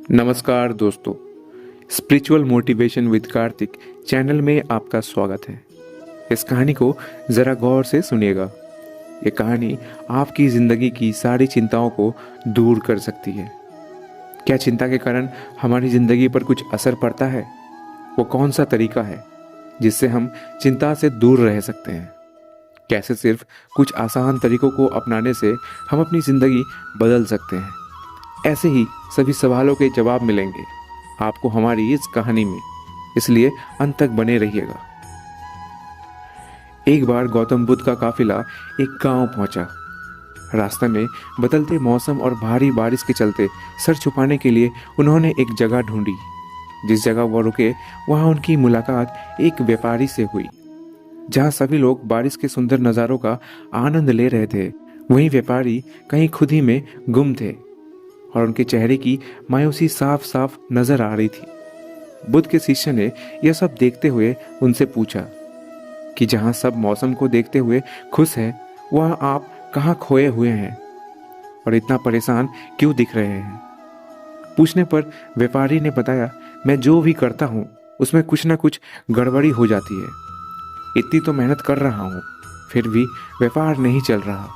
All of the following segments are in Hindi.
नमस्कार दोस्तों, spiritual motivation with Kartik channel में आपका स्वागत है। इस कहानी को ज़रा गौर से सुनिएगा। ये कहानी आपकी ज़िंदगी की सारी चिंताओं को दूर कर सकती है। क्या चिंता के कारण हमारी ज़िंदगी पर कुछ असर पड़ता है? वो कौन सा तरीका है जिससे हम चिंता से दूर रह सकते हैं? कैसे सिर्फ कुछ आसान तरीकों को अपनाने से हम अपनी ज़िंदगी बदल सकते हैं? ऐसे ही सभी सवालों के जवाब मिलेंगे आपको हमारी इस कहानी में, इसलिए अंत तक बने रहिएगा। एक बार गौतम बुद्ध का काफिला एक गांव पहुंचा। रास्ते में बदलते मौसम और भारी बारिश के चलते सर छुपाने के लिए उन्होंने एक जगह ढूंढी। जिस जगह वो रुके वहां उनकी मुलाकात एक व्यापारी से हुई। जहां सभी लोग बारिश के सुंदर नज़ारों का आनंद ले रहे थे, वहीं व्यापारी कहीं खुद ही में गुम थे और उनके चेहरे की मायूसी साफ साफ नजर आ रही थी। बुद्ध के शिष्य ने यह सब देखते हुए उनसे पूछा कि जहां सब मौसम को देखते हुए खुश हैं, वहां आप कहाँ खोए हुए हैं और इतना परेशान क्यों दिख रहे हैं? पूछने पर व्यापारी ने बताया, मैं जो भी करता हूँ उसमें कुछ ना कुछ गड़बड़ी हो जाती है। इतनी तो मेहनत कर रहा हूँ, फिर भी व्यापार नहीं चल रहा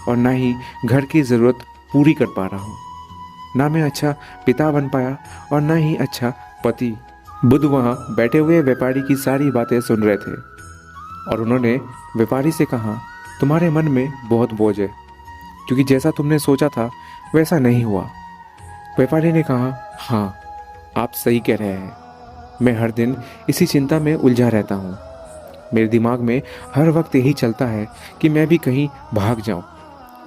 और ना ही घर की ज़रूरत पूरी कर पा रहा हूँ। ना मैं अच्छा पिता बन पाया और ना ही अच्छा पति। बुद्ध वहाँ बैठे हुए व्यापारी की सारी बातें सुन रहे थे और उन्होंने व्यापारी से कहा, तुम्हारे मन में बहुत बोझ है, क्योंकि जैसा तुमने सोचा था वैसा नहीं हुआ। व्यापारी ने कहा, हाँ, आप सही कह रहे हैं। मैं हर दिन इसी चिंता में उलझा रहता हूँ। मेरे दिमाग में हर वक्त यही चलता है कि मैं भी कहीं भाग जाऊँ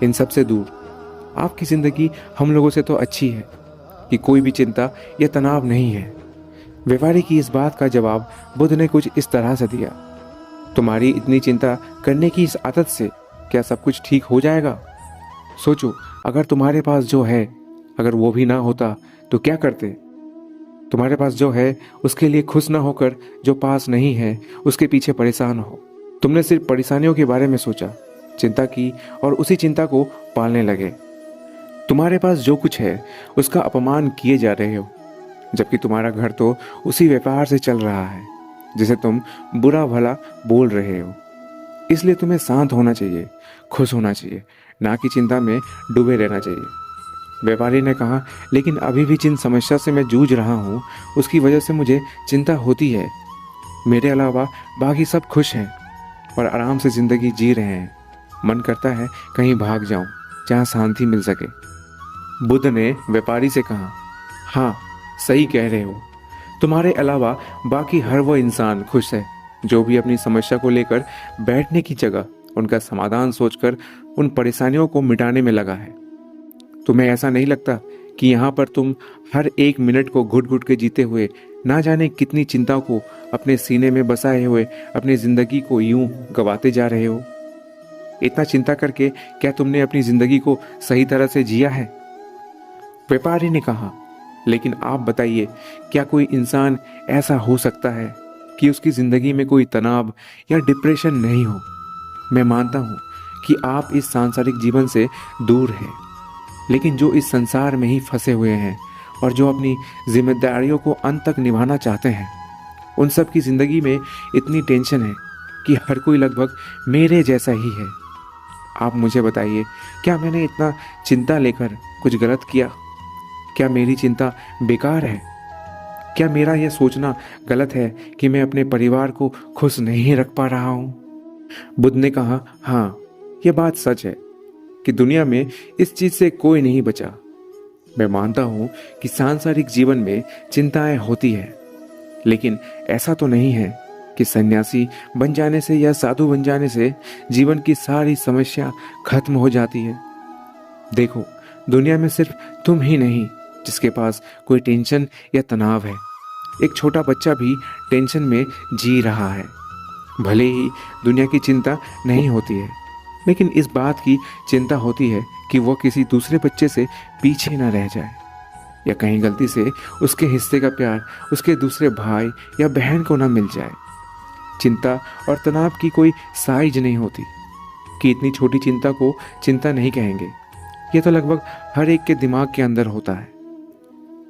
इन सब से दूर। आपकी ज़िंदगी हम लोगों से तो अच्छी है कि कोई भी चिंता या तनाव नहीं है। व्यापारी की इस बात का जवाब बुद्ध ने कुछ इस तरह से दिया, तुम्हारी इतनी चिंता करने की इस आदत से क्या सब कुछ ठीक हो जाएगा? सोचो, अगर तुम्हारे पास जो है, अगर वो भी ना होता तो क्या करते? तुम्हारे पास जो है उसके लिए खुश ना होकर जो पास नहीं है उसके पीछे परेशान हो। तुमने सिर्फ परेशानियों के बारे में सोचा, चिंता की और उसी चिंता को पालने लगे। तुम्हारे पास जो कुछ है उसका अपमान किए जा रहे हो, जबकि तुम्हारा घर तो उसी व्यापार से चल रहा है जिसे तुम बुरा भला बोल रहे हो। इसलिए तुम्हें शांत होना चाहिए, खुश होना चाहिए, ना कि चिंता में डूबे रहना चाहिए। व्यापारी ने कहा, लेकिन अभी भी जिन समस्या से मैं जूझ रहा हूँ उसकी वजह से मुझे चिंता होती है। मेरे अलावा बाकी सब खुश हैं और आराम से ज़िंदगी जी रहे हैं। मन करता है कहीं भाग जाऊं जहां शांति मिल सके। बुद्ध ने व्यापारी से कहा, हाँ, सही कह रहे हो। तुम्हारे अलावा बाकी हर वो इंसान खुश है जो भी अपनी समस्या को लेकर बैठने की जगह उनका समाधान सोचकर उन परेशानियों को मिटाने में लगा है। तुम्हें ऐसा नहीं लगता कि यहाँ पर तुम हर एक मिनट को घुट घुट के जीते हुए ना जाने कितनी चिंताओं को अपने सीने में बसाए हुए अपनी ज़िंदगी को यूं गवाते जा रहे हो? इतना चिंता करके क्या तुमने अपनी ज़िंदगी को सही तरह से जिया है? व्यापारी ने कहा, लेकिन आप बताइए, क्या कोई इंसान ऐसा हो सकता है कि उसकी ज़िंदगी में कोई तनाव या डिप्रेशन नहीं हो? मैं मानता हूँ कि आप इस सांसारिक जीवन से दूर हैं, लेकिन जो इस संसार में ही फंसे हुए हैं और जो अपनी जिम्मेदारियों को अंत तक निभाना चाहते हैं, उन सब की ज़िंदगी में इतनी टेंशन है कि हर कोई लगभग मेरे जैसा ही है। आप मुझे बताइए, क्या मैंने इतना चिंता लेकर कुछ गलत किया? क्या मेरी चिंता बेकार है? क्या मेरा यह सोचना गलत है कि मैं अपने परिवार को खुश नहीं रख पा रहा हूँ? बुद्ध ने कहा, हाँ, यह बात सच है कि दुनिया में इस चीज़ से कोई नहीं बचा। मैं मानता हूँ कि सांसारिक जीवन में चिंताएं होती है, लेकिन ऐसा तो नहीं है कि सन्यासी बन जाने से या साधु बन जाने से जीवन की सारी समस्या खत्म हो जाती है। देखो, दुनिया में सिर्फ तुम ही नहीं जिसके पास कोई टेंशन या तनाव है। एक छोटा बच्चा भी टेंशन में जी रहा है। भले ही दुनिया की चिंता नहीं होती है, लेकिन इस बात की चिंता होती है कि वो किसी दूसरे बच्चे से पीछे न रह जाए या कहीं गलती से उसके हिस्से का प्यार उसके दूसरे भाई या बहन को न मिल जाए। चिंता और तनाव की कोई साइज नहीं होती कि इतनी छोटी चिंता को चिंता नहीं कहेंगे। यह तो लगभग हर एक के दिमाग के अंदर होता है।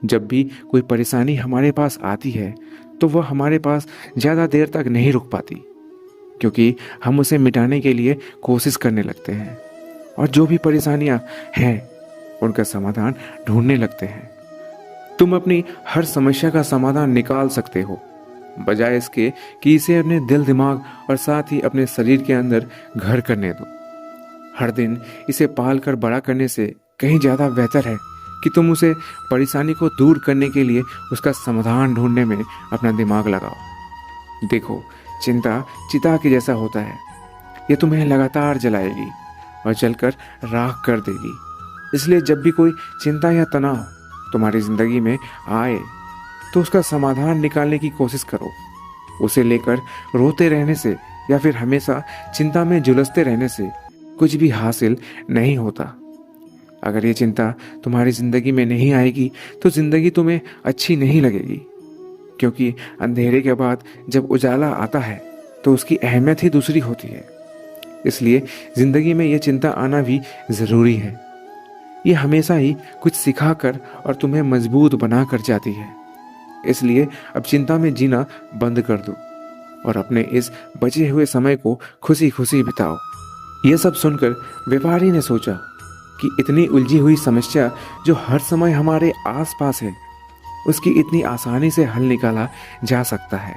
जब भी कोई परेशानी हमारे पास आती है तो वह हमारे पास ज़्यादा देर तक नहीं रुक पाती, क्योंकि हम उसे मिटाने के लिए कोशिश करने लगते हैं और जो भी परेशानियां हैं उनका समाधान ढूंढने लगते हैं। तुम अपनी हर समस्या का समाधान निकाल सकते हो, बजाय इसके कि इसे अपने दिल, दिमाग और साथ ही अपने शरीर के अंदर घर करने दो। हर दिन इसे पाल कर बड़ा करने से कहीं ज़्यादा बेहतर है कि तुम उसे परेशानी को दूर करने के लिए उसका समाधान ढूंढने में अपना दिमाग लगाओ। देखो, चिंता चिता के जैसा होता है। यह तुम्हें लगातार जलाएगी और जलकर राख कर देगी। इसलिए जब भी कोई चिंता या तनाव तुम्हारी जिंदगी में आए तो उसका समाधान निकालने की कोशिश करो। उसे लेकर रोते रहने से या फिर हमेशा चिंता में झुलसते रहने से कुछ भी हासिल नहीं होता। अगर ये चिंता तुम्हारी जिंदगी में नहीं आएगी तो जिंदगी तुम्हें अच्छी नहीं लगेगी, क्योंकि अंधेरे के बाद जब उजाला आता है तो उसकी अहमियत ही दूसरी होती है। इसलिए जिंदगी में ये चिंता आना भी ज़रूरी है। ये हमेशा ही कुछ सिखाकर और तुम्हें मजबूत बना कर जाती है। इसलिए अब चिंता में जीना बंद कर दो और अपने इस बचे हुए समय को खुशी खुशी बिताओ। यह सब सुनकर व्यापारी ने सोचा कि इतनी उलझी हुई समस्या जो हर समय हमारे आसपास है, उसकी इतनी आसानी से हल निकाला जा सकता है।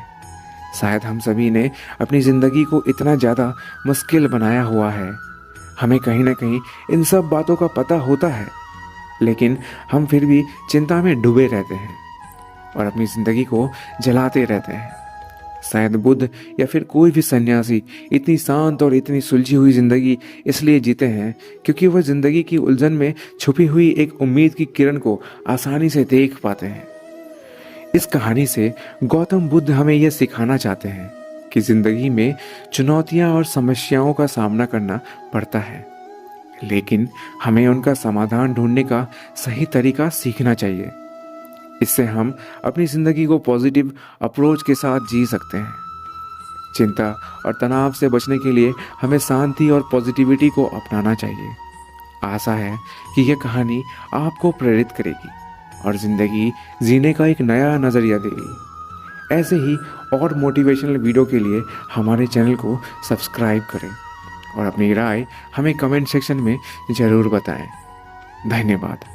शायद हम सभी ने अपनी ज़िंदगी को इतना ज़्यादा मुश्किल बनाया हुआ है। हमें कहीं ना कहीं इन सब बातों का पता होता है, लेकिन हम फिर भी चिंता में डूबे रहते हैं और अपनी ज़िंदगी को जलाते रहते हैं। शायद बुद्ध या फिर कोई भी सन्यासी इतनी शांत और इतनी सुलझी हुई ज़िंदगी इसलिए जीते हैं क्योंकि वह ज़िंदगी की उलझन में छुपी हुई एक उम्मीद की किरण को आसानी से देख पाते हैं। इस कहानी से गौतम बुद्ध हमें यह सिखाना चाहते हैं कि ज़िंदगी में चुनौतियां और समस्याओं का सामना करना पड़ता है, लेकिन हमें उनका समाधान ढूंढने का सही तरीका सीखना चाहिए। इससे हम अपनी ज़िंदगी को पॉजिटिव अप्रोच के साथ जी सकते हैं। चिंता और तनाव से बचने के लिए हमें शांति और पॉजिटिविटी को अपनाना चाहिए। आशा है कि यह कहानी आपको प्रेरित करेगी और ज़िंदगी जीने का एक नया नज़रिया देगी। ऐसे ही और मोटिवेशनल वीडियो के लिए हमारे चैनल को सब्सक्राइब करें और अपनी राय हमें कमेंट सेक्शन में ज़रूर बताएं। धन्यवाद।